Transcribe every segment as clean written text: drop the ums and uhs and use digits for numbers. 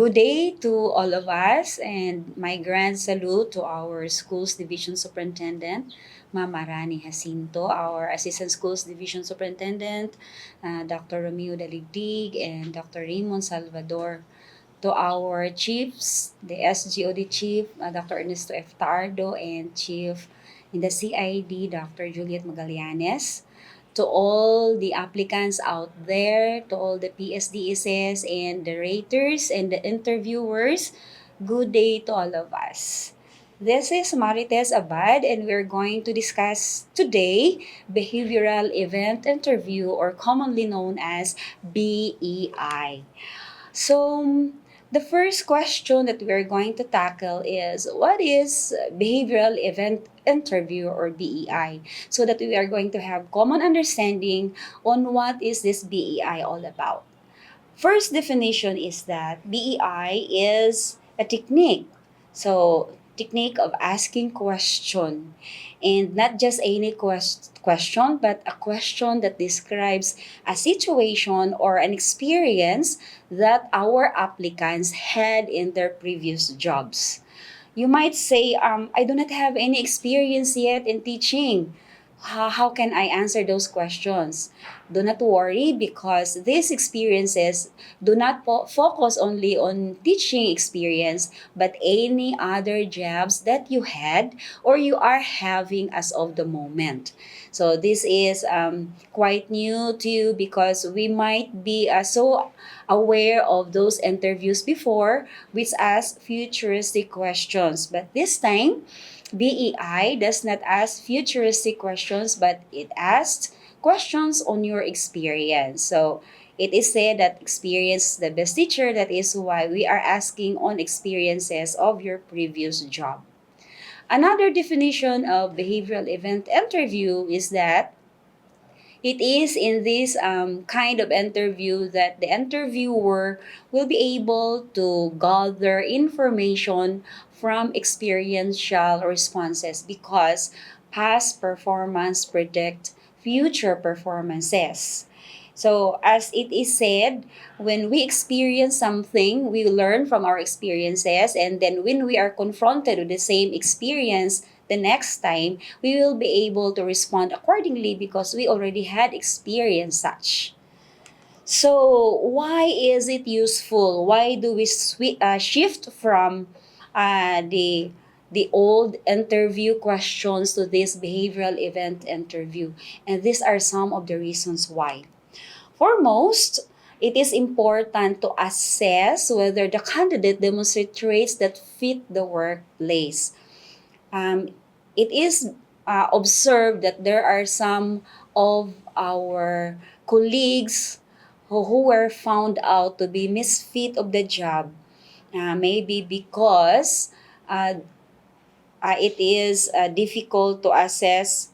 Good day to all of us, and my grand salute to our Schools Division Superintendent, Mama Rani Jacinto, our Assistant Schools Division Superintendent, Dr. Romeo Daligdig, and Dr. Raymond Salvador. To our chiefs, the SGOD Chief, Dr. Ernesto F. Tardo, and Chief in the CID, Dr. Juliet Magallanes. To all the applicants out there, to all the PSDSs and the raters and the interviewers, good day to all of us. This is MARITES Abad, and we're going to discuss today behavioral event interview, or commonly known as BEI. So, the first question that we're going to tackle is, what is behavioral event interview, or BEI, so that we are going to have common understanding on what is this BEI all about. First definition is that BEI is a technique. So, technique of asking question, and not just any question, but a question that describes a situation or an experience that our applicants had in their previous jobs. You might say, I do not have any experience yet in teaching. How can I answer those questions? Do not worry, because these experiences do not focus only on teaching experience, but any other jobs that you had or you are having as of the moment. So this is quite new to you, because we might be so aware of those interviews before, which ask futuristic questions. But this time, BEI does not ask futuristic questions, but it asks questions on your experience. So it is said that experience is the best teacher. That is why we are asking on experiences of your previous job. Another definition of behavioral event interview is that it is in this kind of interview that the interviewer will be able to gather information from experiential responses, because past performance predict future performances. So, as it is said, when we experience something, we learn from our experiences, and then when we are confronted with the same experience the next time, we will be able to respond accordingly, because we already had experienced such. So, why is it useful? Why do we shift from the old interview questions to this behavioral event interview? And these are some of the reasons why. Foremost, it is important to assess whether the candidate demonstrates traits that fit the workplace. Um, it is observed that there are some of our colleagues who were found out to be misfit of the job, maybe because uh, it is difficult to assess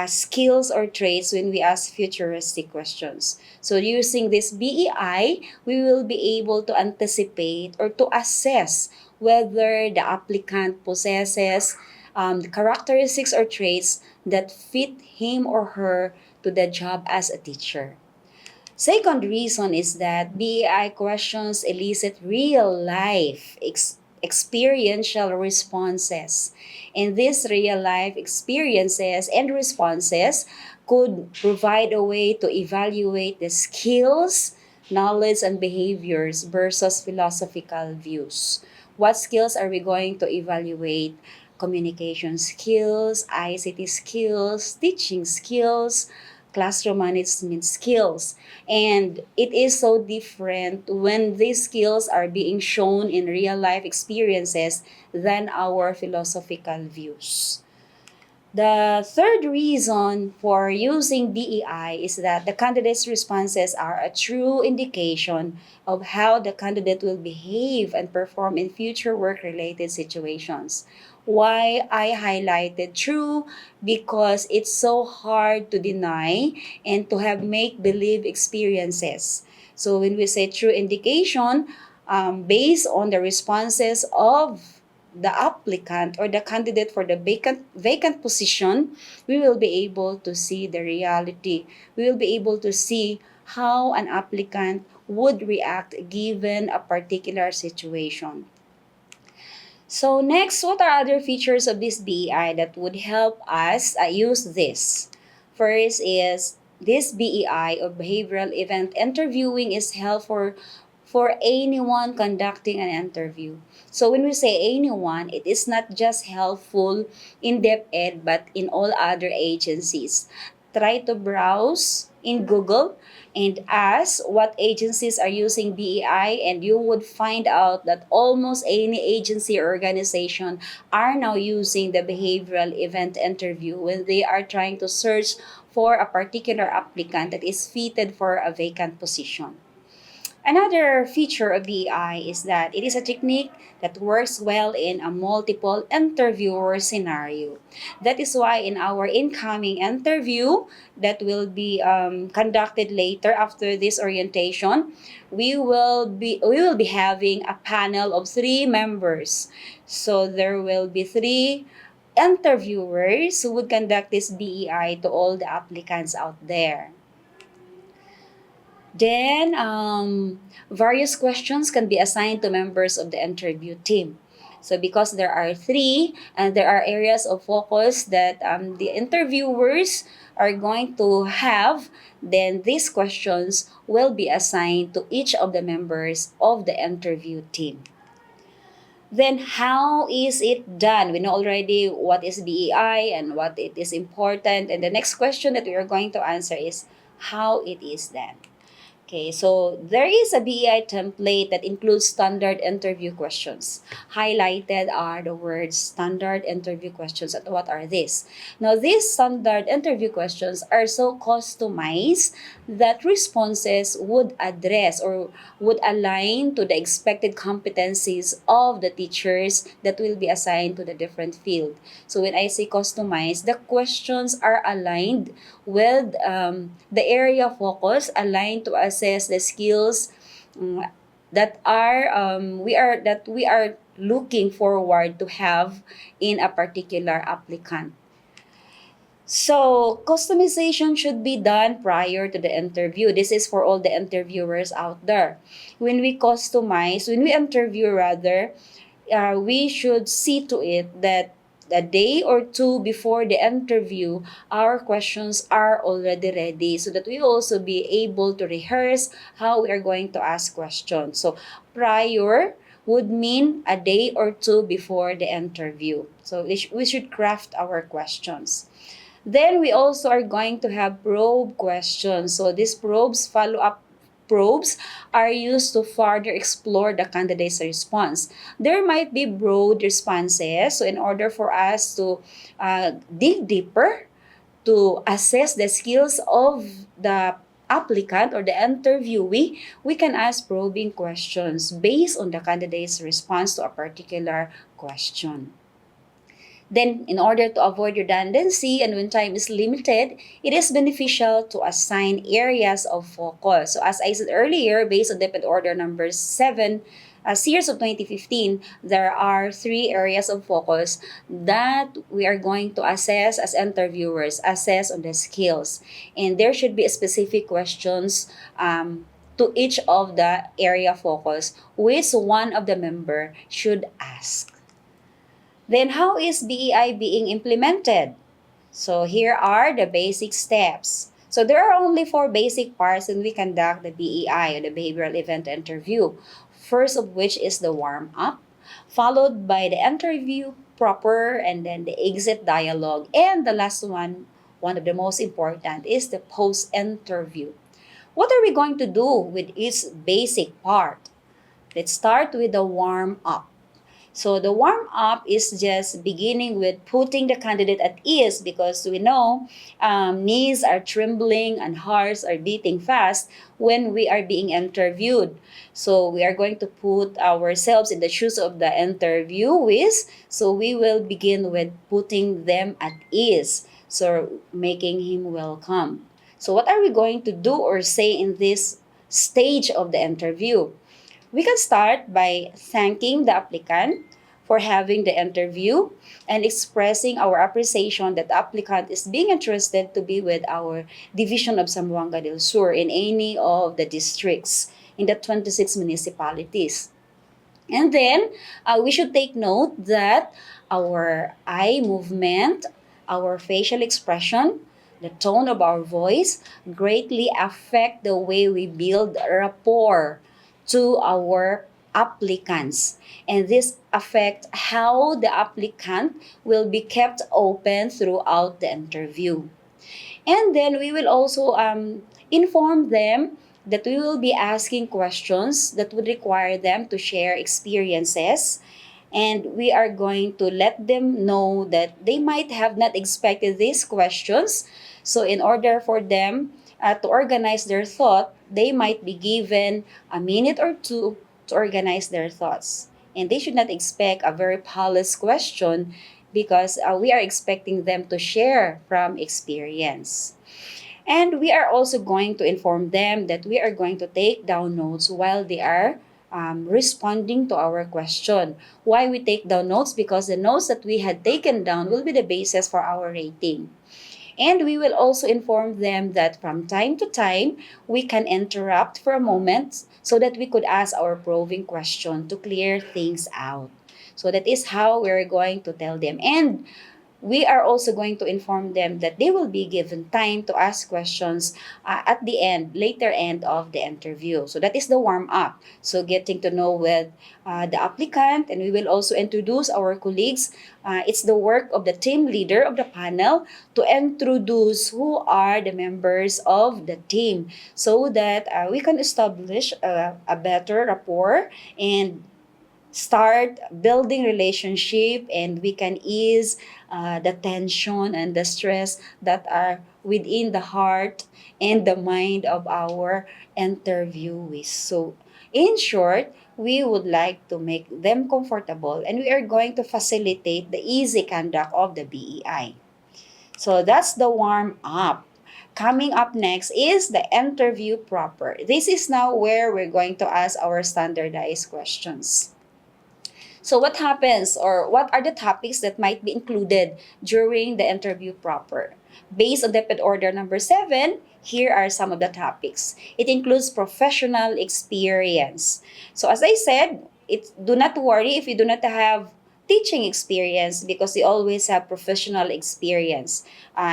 skills or traits when we ask futuristic questions. So, using this BEI, we will be able to anticipate or to assess whether the applicant possesses the characteristics or traits that fit him or her to the job as a teacher. Second reason is that BEI questions elicit real life experiential responses. And these real life experiences and responses could provide a way to evaluate the skills, knowledge, and behaviors versus philosophical views. What skills are we going to evaluate? Communication skills, ICT skills, teaching skills, classroom management skills. And it is so different when these skills are being shown in real life experiences than our philosophical views. The third reason for using BEI is that the candidate's responses are a true indication of how the candidate will behave and perform in future work-related situations. Why I highlighted true? Because it's so hard to deny and to have make-believe experiences. So when we say true indication, based on the responses of the applicant or the candidate for the vacant position, we will be able to see the reality. We will be able to see how an applicant would react given a particular situation. So next, what are other features of this BEI that would help us use this? First is this BEI or behavioral event interviewing is helpful for anyone conducting an interview. So when we say anyone, it is not just helpful in DepEd but in all other agencies. Try to browse in Google and ask what agencies are using BEI, and you would find out that almost any agency or organization are now using the behavioral event interview when they are trying to search for a particular applicant that is fitted for a vacant position. Another feature of BEI is that it is a technique that works well in a multiple interviewer scenario. That is why in our incoming interview that will be conducted later after this orientation, we will be having a panel of 3 members. So there will be 3 interviewers who would conduct this BEI to all the applicants out there. Then, various questions can be assigned to members of the interview team. So, because there are 3 and there are areas of focus that the interviewers are going to have, then these questions will be assigned to each of the members of the interview team. Then, how is it done? We know already what is BEI and what it is important. And the next question that we are going to answer is how it is done. Okay, so there is a BEI template that includes standard interview questions. Highlighted are the words standard interview questions. And what are these? Now, these standard interview questions are so customized that responses would address or would align to the expected competencies of the teachers that will be assigned to the different field. So when I say customized, the questions are aligned with the area focus, aligned to assess the skills that we are looking forward to have in a particular applicant. So, customization should be done prior to the interview. This is for all the interviewers out there. When we interview rather, we should see to it that a day or 2 before the interview, our questions are already ready so that we also be able to rehearse how we are going to ask questions. So, prior would mean a day or 2 before the interview. So, we should craft our questions. Then we also are going to have probe questions. So these follow-up probes are used to further explore the candidate's response. There might be broad responses. So in order for us to dig deeper, to assess the skills of the applicant or the interviewee, we can ask probing questions based on the candidate's response to a particular question. Then, in order to avoid redundancy and when time is limited, it is beneficial to assign areas of focus. So, as I said earlier, based on DepEd Order Number 7, series of 2015, there are 3 areas of focus that we are going to assess as interviewers, assess on the skills. And there should be specific questions to each of the area focus, which one of the member should ask. Then how is BEI being implemented? So here are the basic steps. So there are only 4 basic parts when we conduct the BEI or the behavioral event interview. First of which is the warm-up, followed by the interview proper, and then the exit dialogue. And the last one of the most important, is the post-interview. What are we going to do with each basic part? Let's start with the warm-up. So the warm-up is just beginning with putting the candidate at ease because we know knees are trembling and hearts are beating fast when we are being interviewed. So we are going to put ourselves in the shoes of the interviewees. So we will begin with putting them at ease. So making him welcome. So what are we going to do or say in this stage of the interview? We can start by thanking the applicant for having the interview and expressing our appreciation that the applicant is being interested to be with our Division of Zamboanga del Sur in any of the districts in the 26 municipalities. And then we should take note that our eye movement, our facial expression, the tone of our voice greatly affect the way we build rapport to our applicants. And this affect how the applicant will be kept open throughout the interview. And then we will also inform them that we will be asking questions that would require them to share experiences. And we are going to let them know that they might have not expected these questions. So, in order for them to organize their thought, they might be given a minute or two to organize their thoughts. And they should not expect a very polished question because we are expecting them to share from experience. And we are also going to inform them that we are going to take down notes while they are responding to our question. Why we take down notes? Because the notes that we had taken down will be the basis for our rating. And we will also inform them that from time to time, we can interrupt for a moment so that we could ask our probing question to clear things out. So that is how we're going to tell them. And we are also going to inform them that they will be given time to ask questions at the end, later end of the interview. So that is the warm up. So getting to know with the applicant, and we will also introduce our colleagues. It's the work of the team leader of the panel to introduce who are the members of the team so that we can establish a better rapport and start building relationship, and we can ease the tension and the stress that are within the heart and the mind of our interviewees. So in short, we would like to make them comfortable, and we are going to facilitate the easy conduct of the BEI. So that's the warm up. Coming up next is the interview proper. This is now where we're going to ask our standardized questions. So what happens, or what are the topics that might be included during the interview proper? Based on DepEd Order number 7, here are some of the topics. It includes professional experience. So as I said, do not worry if you do not have teaching experience because you always have professional experience.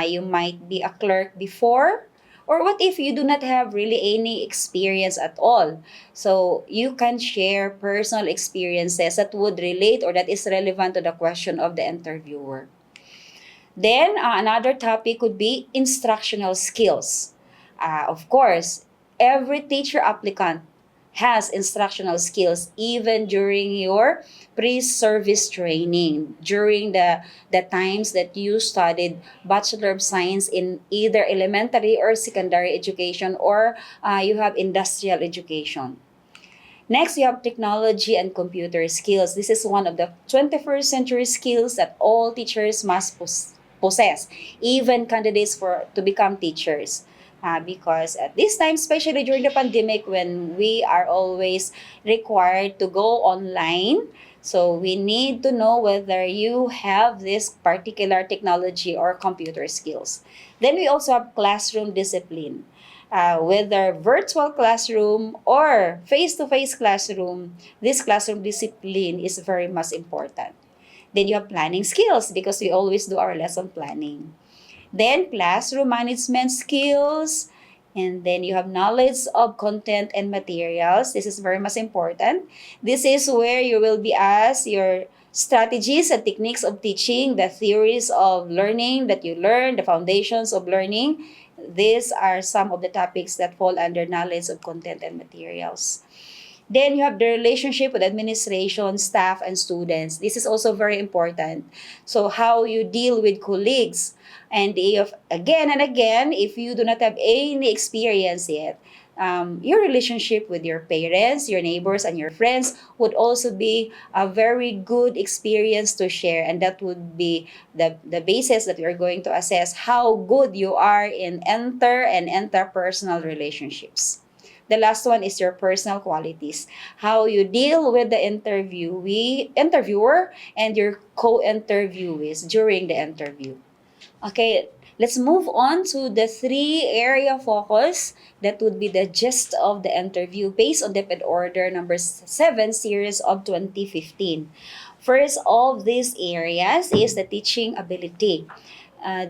You might be a clerk before, or what if you do not have really any experience at all? So you can share personal experiences that would relate or that is relevant to the question of the interviewer. Then another topic could be instructional skills. Of course, every teacher applicant has instructional skills even during your pre-service training, during the times that you studied Bachelor of Science in either elementary or secondary education, or you have industrial education. Next, you have technology and computer skills. This is one of the 21st century skills that all teachers must possess, even candidates for to become teachers. Because at this time, especially during the pandemic, when we are always required to go online, so we need to know whether you have this particular technology or computer skills. Then we also have classroom discipline. Whether virtual classroom or face-to-face classroom, this classroom discipline is very much important. Then you have planning skills because we always do our lesson planning. Then classroom management skills, and then you have knowledge of content and materials. This is very much important. This is where you will be asked your strategies and techniques of teaching, the theories of learning that you learn, the foundations of learning. These are some of the topics that fall under knowledge of content and materials. Then you have the relationship with administration, staff, and students. This is also very important. So how you deal with colleagues. And if again and again, if you do not have any experience yet, your relationship with your parents, your neighbors, and your friends would also be a very good experience to share. And that would be the basis that you're going to assess how good you are in inter and interpersonal relationships. the last one is your personal qualities. How you deal with the interviewer and your co-interviewees during the interview. Okay, let's move on to the three area focus that would be the gist of the interview based on DepEd Order number 7 series of 2015. First of these areas is the teaching ability.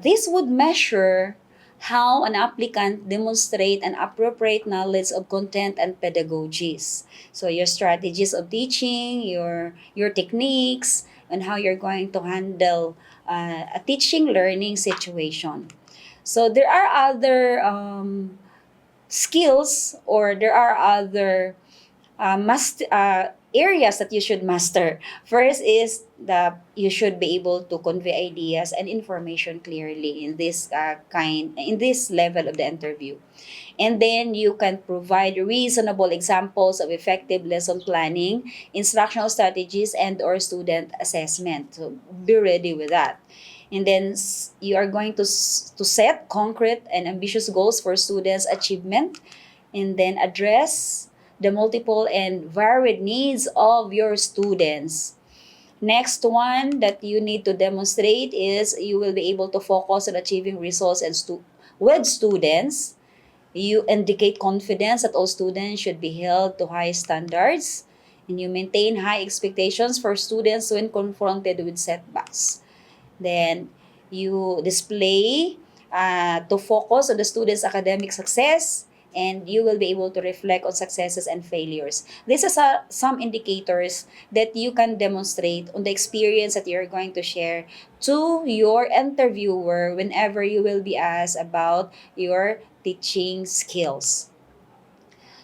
This would measure how an applicant demonstrate an appropriate knowledge of content and pedagogies. So your strategies of teaching, your techniques, and how you're going to handle a teaching learning situation. So there are other skills, or there are other areas that you should master. First is that you should be able to convey ideas and information clearly in this level of the interview. And then you can provide reasonable examples of effective lesson planning, instructional strategies, and or student assessment. So be ready with that. And then you are going to set concrete and ambitious goals for students' achievement, and then address the multiple and varied needs of your students. Next one that you need to demonstrate is you will be able to focus on achieving results with students. You indicate confidence that all students should be held to high standards, and you maintain high expectations for students when confronted with setbacks. Then you display to focus on the student's academic success, and you will be able to reflect on successes and failures. These are some indicators that you can demonstrate on the experience that you're going to share to your interviewer whenever you will be asked about your teaching skills.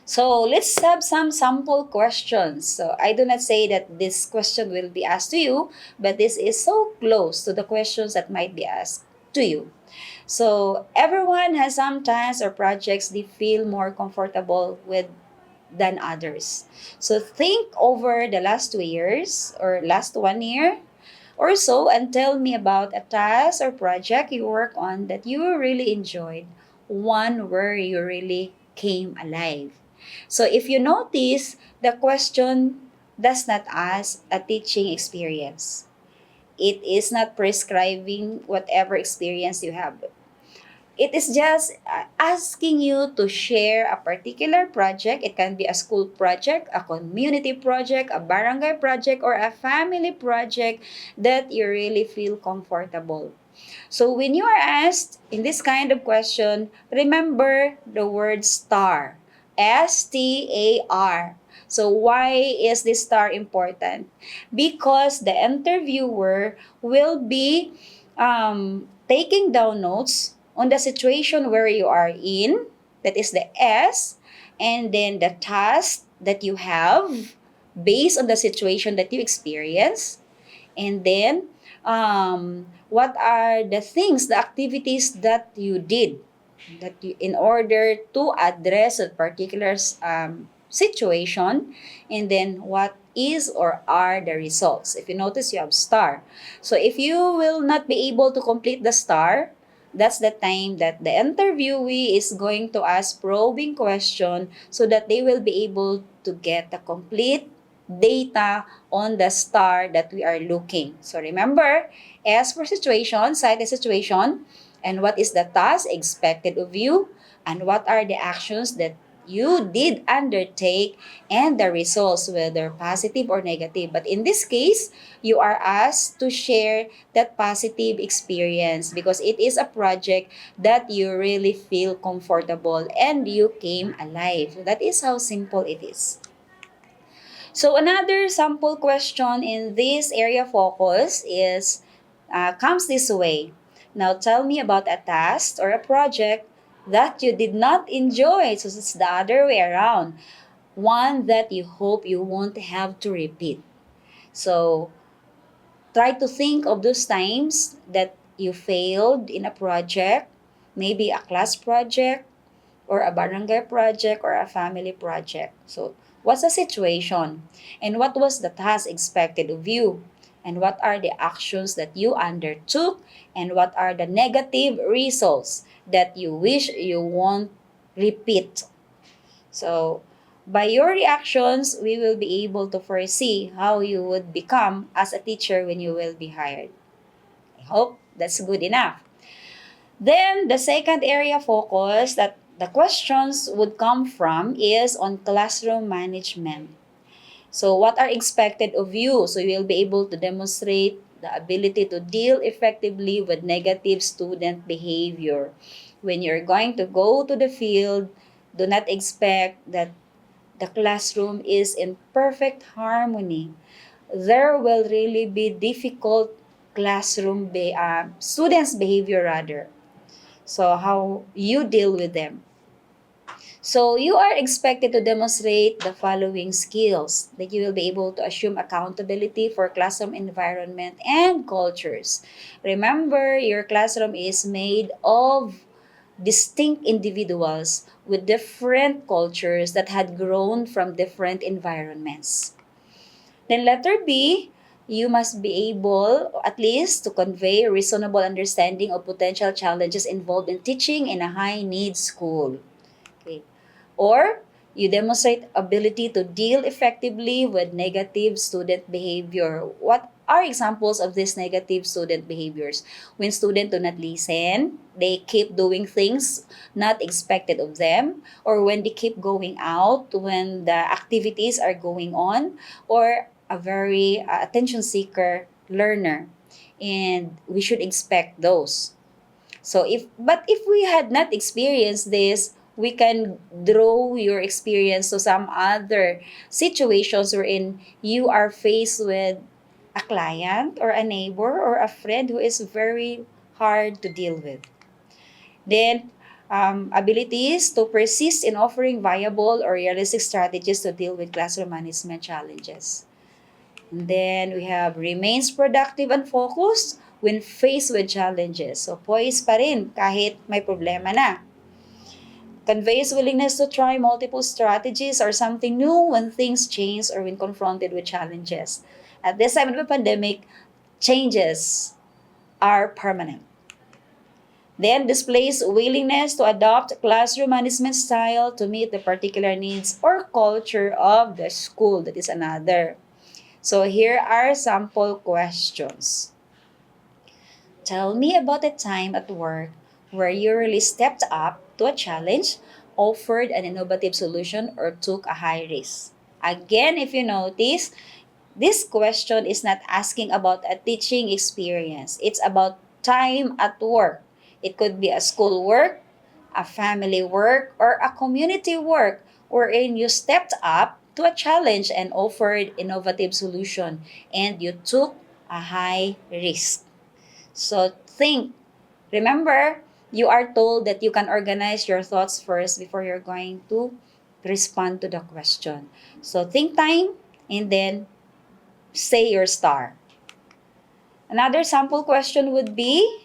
So let's have some sample questions. So I do not say that this question will be asked to you, but this is so close to the questions that might be asked to you. So everyone has some tasks or projects they feel more comfortable with than others. So think over the last 2 years or last 1 year or so and tell me about a task or project you work on that you really enjoyed, one where you really came alive. So if you notice, the question does not ask a teaching experience. It is not prescribing whatever experience you have. It is just asking you to share a particular project. It can be a school project, a community project, a barangay project, or a family project that you really feel comfortable. So when you are asked in this kind of question, remember the word STAR. STAR. So why is this star important? Because the interviewer will be taking down notes on the situation where you are in, that is the S, and then the task that you have based on the situation that you experience, and then what are the things, the activities that you did that you, in order to address a particular situation, and then what is or are the results. If you notice, you have star. So if you will not be able to complete the star, that's the time that the interviewee is going to ask probing question so that they will be able to get the complete data on the star that we are looking. So remember, S for situation, cite the situation, and what is the task expected of you, and what are the actions that you did undertake, and the results, whether positive or negative. But in this case, you are asked to share that positive experience because it is a project that you really feel comfortable and you came alive. So that is how simple it is. So another sample question in this area focus is comes this way. Now tell me about a task or a project that you did not enjoy. So it's the other way around. One that you hope you won't have to repeat. So try to think of those times that you failed in a project, maybe a class project, or a barangay project, or a family project. So, what's the situation? And what was the task expected of you? And what are the actions that you undertook? And what are the negative results that you wish you won't repeat? So, by your reactions, we will be able to foresee how you would become as a teacher when you will be hired. I hope that's good enough. Then, the second area focus that the questions would come from is on classroom management. So, what are expected of you? So, you will be able to demonstrate the ability to deal effectively with negative student behavior. When you're going to go to the field, do not expect that the classroom is in perfect harmony. There will really be difficult students' behavior rather. So, how you deal with them. So you are expected to demonstrate the following skills that you will be able to assume accountability for classroom environment and cultures. Remember, your classroom is made of distinct individuals with different cultures that had grown from different environments. Then letter B, you must be able at least to convey a reasonable understanding of potential challenges involved in teaching in a high-need school. Okay. Or you demonstrate ability to deal effectively with negative student behavior. What are examples of these negative student behaviors? When students do not listen, they keep doing things not expected of them, or when they keep going out when the activities are going on, or a very attention seeker learner. And we should expect those. So if we had not experienced this, we can draw your experience to some other situations wherein you are faced with a client or a neighbor or a friend who is very hard to deal with. Then, abilities to persist in offering viable or realistic strategies to deal with classroom management challenges. And then we have remains productive and focused when faced with challenges. So, poised pa rin kahit may problema na. Conveys willingness to try multiple strategies or something new when things change or when confronted with challenges. At this time of the pandemic, changes are permanent. Then displays willingness to adopt classroom management style to meet the particular needs or culture of the school. That is another. So here are sample questions. Tell me about a time at work where you really stepped up to a challenge, offered an innovative solution, or took a high risk. Again, if you notice, this question is not asking about a teaching experience. It's about time at work. It could be a school work, a family work, or a community work wherein you stepped up to a challenge and offered innovative solution and you took a high risk. So think, remember, you are told that you can organize your thoughts first before you're going to respond to the question. So think time and then say your star. Another sample question would be,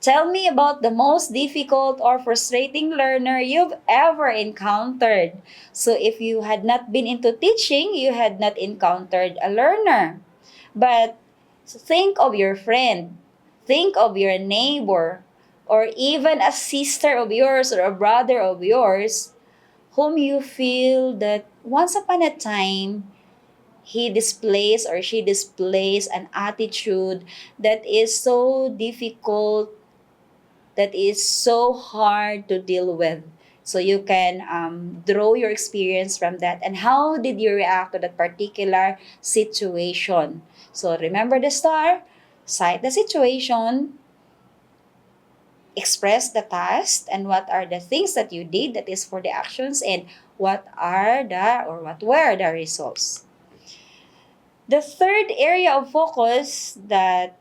tell me about the most difficult or frustrating learner you've ever encountered. So if you had not been into teaching, you had not encountered a learner. But think of your friend, think of your neighbor, or even a sister of yours or a brother of yours whom you feel that once upon a time he displays or she displays an attitude that is so difficult, that is so hard to deal with. So you can draw your experience from that and how did you react to that particular situation. So remember the star, cite the situation, express the task and what are the things that you did that is for the actions and what were the results. The third area of focus that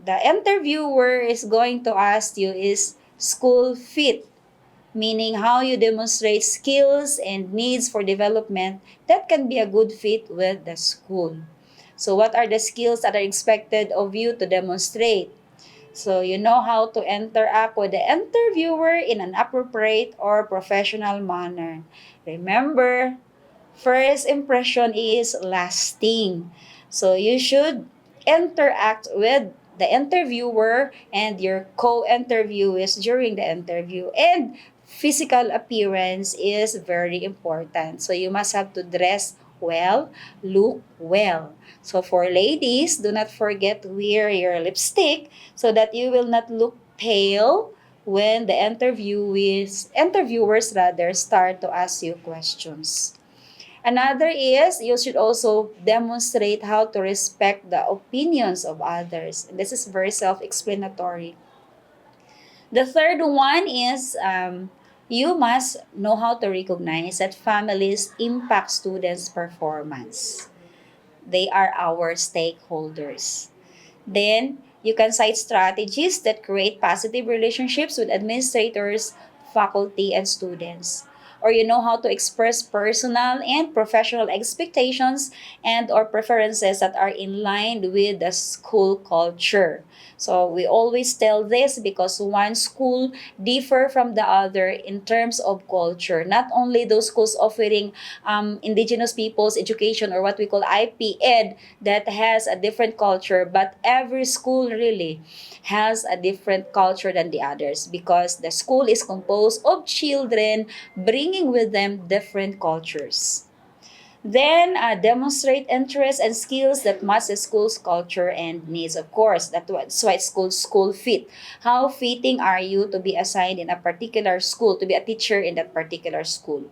the interviewer is going to ask you is school fit, meaning how you demonstrate skills and needs for development that can be a good fit with the school. So what are the skills that are expected of you to demonstrate? So you know how to interact with the interviewer in an appropriate or professional manner. Remember, first impression is lasting. So you should interact with the interviewer and your co-interviewees during the interview and physical appearance is very important. So you must have to dress well, look well. So for ladies, do not forget to wear your lipstick so that you will not look pale when the interviewers rather start to ask you questions. Another is you should also demonstrate how to respect the opinions of others. This is very self-explanatory. The third one is you must know how to recognize that families impact students' performance. They are our stakeholders. Then you can cite strategies that create positive relationships with administrators, faculty, and students. Or you know how to express personal and professional expectations and or preferences that are in line with the school culture. So we always tell this because one school differ from the other in terms of culture. Not only those schools offering indigenous peoples education or what we call IPEd that has a different culture, but every school really has a different culture than the others because the school is composed of children bringing with them different cultures. Then demonstrate interests and skills that match the school's culture and needs. Of course, that's why it's called school fit. How fitting are you to be assigned in a particular school, to be a teacher in that particular school?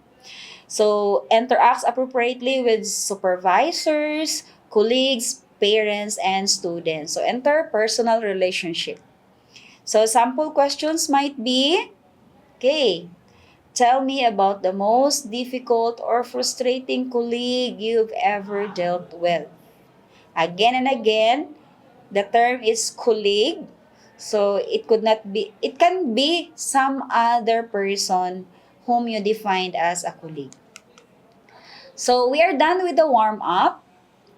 So interacts appropriately with supervisors, colleagues, parents, and students. So interpersonal relationship. So sample questions might be, okay, tell me about the most difficult or frustrating colleague you've ever dealt with. Again and again, the term is colleague. So it can be some other person whom you defined as a colleague. So we are done with the warm up.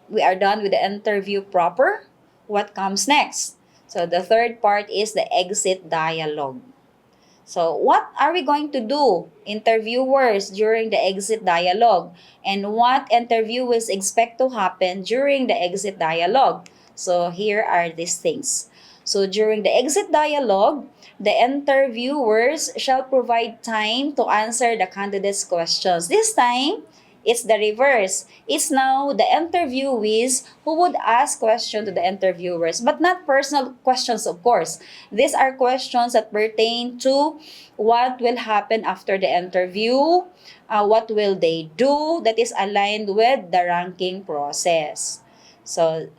We are done with the interview proper. What comes next? So the third part is the exit dialogue. So what are we going to do, interviewers, during the exit dialogue? And what interviewers expect to happen during the exit dialogue? So here are these things. So during the exit dialogue, the interviewers shall provide time to answer the candidates' questions. This time, it's the reverse. It's now the interviewees who would ask questions to the interviewers, but not personal questions, of course. These are questions that pertain to what will happen after the interview, what will they do that is aligned with the ranking process. So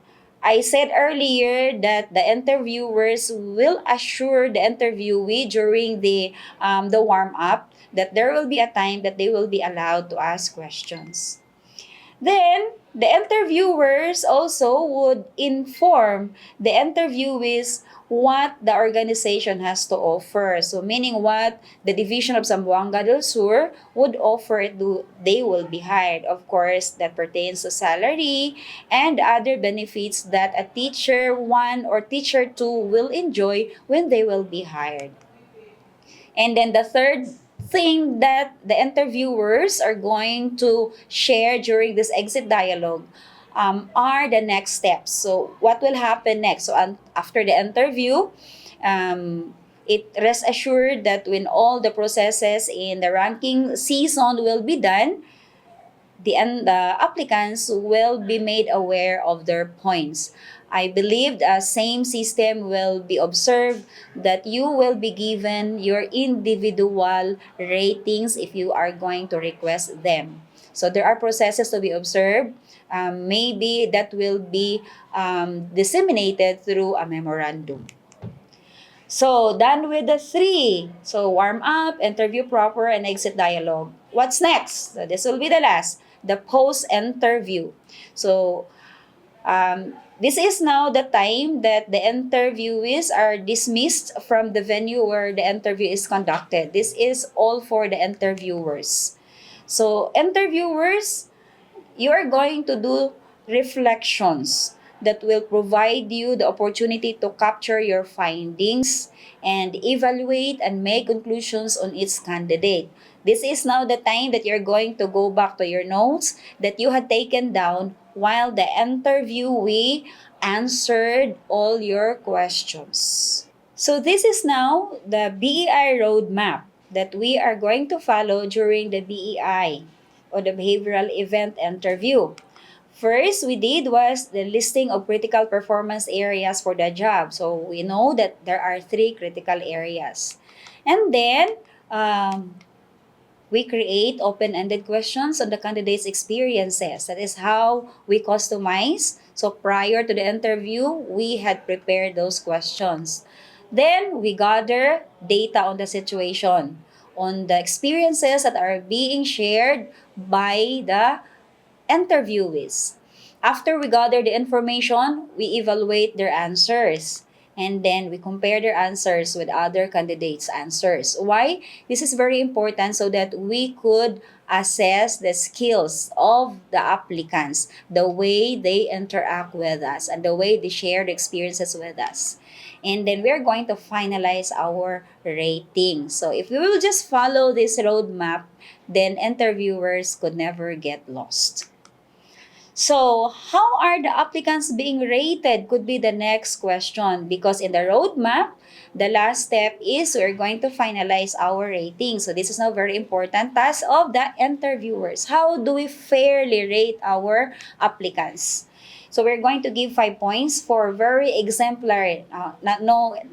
I said earlier that the interviewers will assure the interviewee during the warm up that there will be a time that they will be allowed to ask questions. Then, the interviewers also would inform the interviewees what the organization has to offer. So, meaning what the Division of Zamboanga del Sur would offer, they will be hired. Of course, that pertains to salary and other benefits that a teacher 1 or teacher 2 will enjoy when they will be hired. And then the third thing that the interviewers are going to share during this exit dialogue are the next steps. So, what will happen next? So, after the interview, it rest assured that when all the processes in the ranking season will be done, the applicants will be made aware of their points. I believe the same system will be observed that you will be given your individual ratings if you are going to request them. So there are processes to be observed. Maybe that will be disseminated through a memorandum. So, done with the three. So, warm up, interview proper, and exit dialogue. What's next? So, this will be the last, the post-interview. So, this is now the time that the interviewees are dismissed from the venue where the interview is conducted. This is all for the interviewers. So, interviewers, you are going to do reflections that will provide you the opportunity to capture your findings and evaluate and make conclusions on each candidate. This is now the time that you're going to go back to your notes that you had taken down while the interviewee answered all your questions. So this is now the BEI roadmap. that we are going to follow during the BEI or the behavioral event interview. First, we did was the listing of critical performance areas for the job. So we know that there are three critical areas. And then, we create open-ended questions on the candidate's experiences. That is how we customize. So prior to the interview, we had prepared those questions. Then we gather data on the situation, on the experiences that are being shared by the interviewees. After we gather the information, we evaluate their answers. And then we compare their answers with other candidates' answers. Why? This is very important so that we could assess the skills of the applicants, the way they interact with us, and the way they share the experiences with us. And then we're going to finalize our rating. So if we will just follow this roadmap, then interviewers could never get lost. So, how are the applicants being rated? Could be the next question because in the roadmap, the last step is we're going to finalize our rating. So, this is now very important task of the interviewers. How do we fairly rate our applicants? So we're going to give 5 points for very exemplary,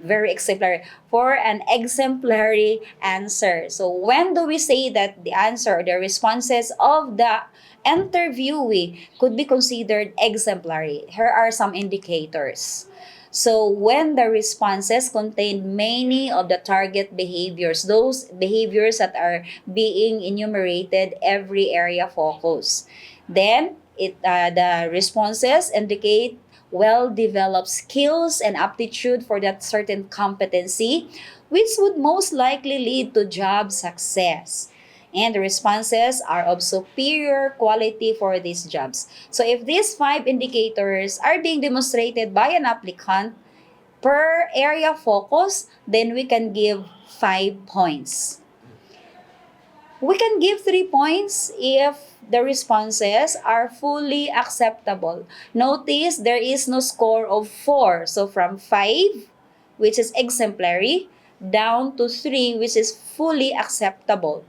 very exemplary, for an exemplary answer. So when do we say that the answer or the responses of the interviewee could be considered exemplary? Here are some indicators. So when the responses contain many of the target behaviors, those behaviors that are being enumerated every area focus, then the responses indicate well-developed skills and aptitude for that certain competency, which would most likely lead to job success. And the responses are of superior quality for these jobs. So if these 5 indicators are being demonstrated by an applicant per area focus, then we can give 5 points. We can give 3 points if the responses are fully acceptable. Notice there is no score of 4. So from 5, which is exemplary, down to 3, which is fully acceptable.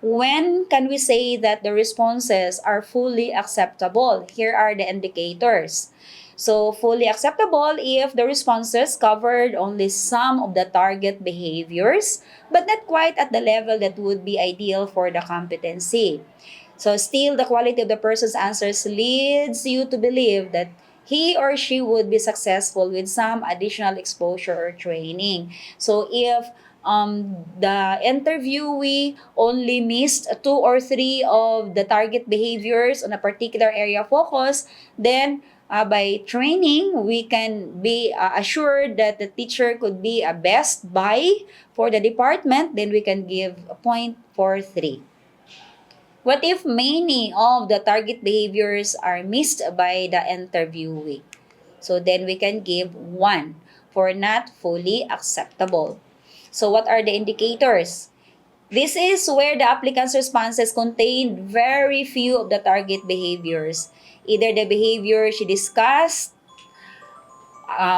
When can we say that the responses are fully acceptable? Here are the indicators. So fully acceptable if the responses covered only some of the target behaviors, but not quite at the level that would be ideal for the competency. So still, the quality of the person's answers leads you to believe that he or she would be successful with some additional exposure or training. So if the interviewee only missed 2 or 3 of the target behaviors on a particular area of focus, then by training, we can be assured that the teacher could be a best buy for the department, then we can give a point for 3. What if many of the target behaviors are missed by the interviewee? So then we can give 1 for not fully acceptable. So what are the indicators? This is where the applicant's responses contained very few of the target behaviors. Either the behavior she discussed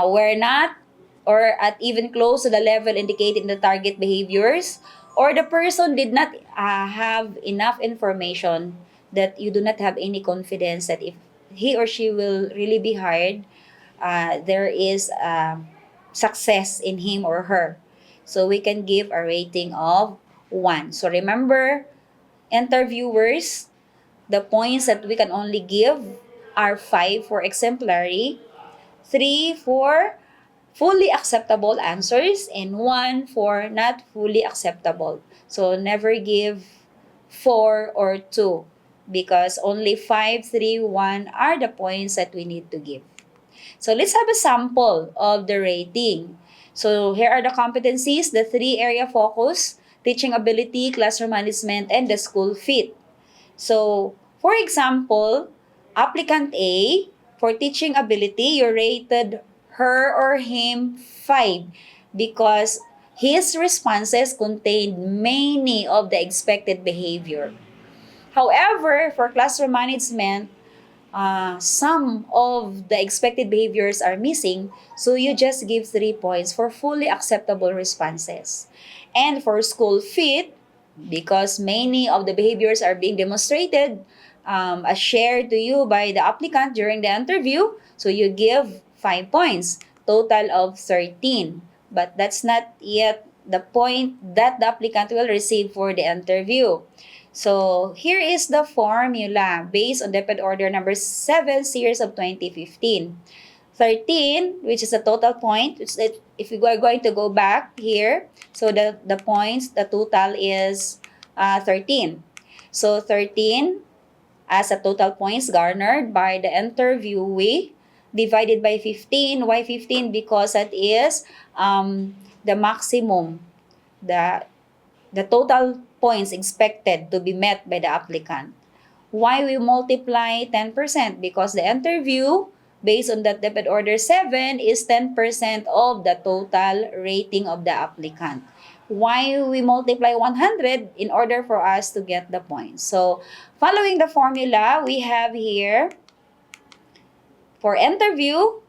were not or at even close to the level indicated in the target behaviors, or the person did not have enough information that you do not have any confidence that if he or she will really be hired, there is success in him or her. So we can give a rating of 1. So remember, interviewers, the points that we can only give are 5 for exemplary, 3 for fully acceptable answers, and 1 for not fully acceptable. So never give 4 or 2 because only 5, 3, 1 are the points that we need to give. So let's have a sample of the rating. So here are the competencies, the 3 area focus, teaching ability, classroom management, and the school fit. So, for example, applicant A, for teaching ability, you rated her or him 5 because his responses contained many of the expected behavior. However, for classroom management, some of the expected behaviors are missing, so you just give 3 points for fully acceptable responses. And for school fit, because many of the behaviors are being demonstrated as shared to you by the applicant during the interview, so you give 5 points, total of 13. But that's not yet the point that the applicant will receive for the interview. So here is the formula based on DepEd Order number 7, series of 2015. 13, which is the total point, if we are going to go back here, so the points, the total is 13. So 13 as a total points garnered by the interviewee divided by 15. Why 15? Because that is the maximum, the total points expected to be met by the applicant. Why we multiply 10%? Because the interview based on that DepEd Order 7 is 10% of the total rating of the applicant. Why we multiply 100? In order for us to get the points. So, following the formula, we have here, for interview,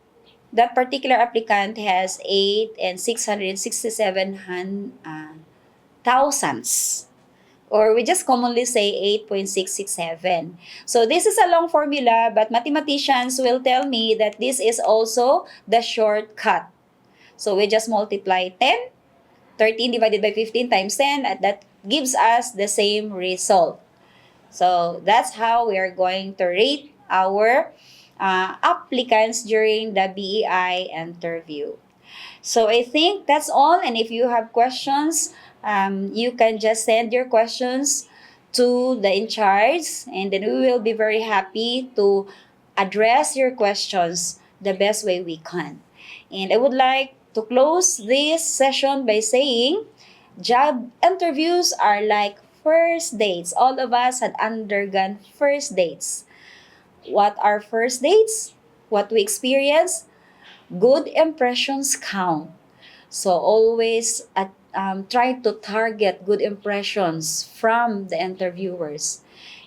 that particular applicant has 8 and 667 thousandths, or we just commonly say 8.667. So this is a long formula, but mathematicians will tell me that this is also the shortcut. So we just multiply 10, 13 divided by 15 times 10, and that gives us the same result. So that's how we are going to rate our applicants during the BEI interview. So I think that's all. And if you have questions, you can just send your questions to the in charge, and then we will be very happy to address your questions the best way we can. And I would like to close this session by saying job interviews are like first dates. All of us had undergone first dates. What are first dates? What we experience? Good impressions count. So always try to target good impressions from the interviewers.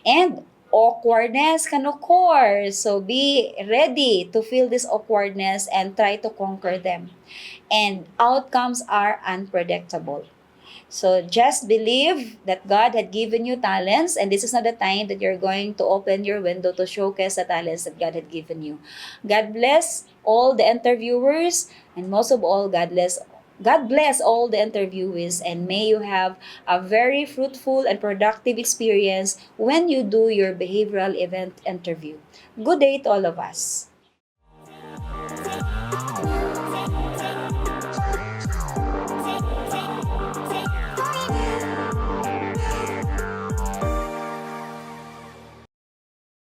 And awkwardness can occur. So be ready to feel this awkwardness and try to conquer them. And outcomes are unpredictable. So just believe that God had given you talents, and this is not the time that you're going to open your window to showcase the talents that God had given you. God bless all the interviewers, and most of all, God bless all the interviewees, and may you have a very fruitful and productive experience when you do your behavioral event interview. Good day to all of us.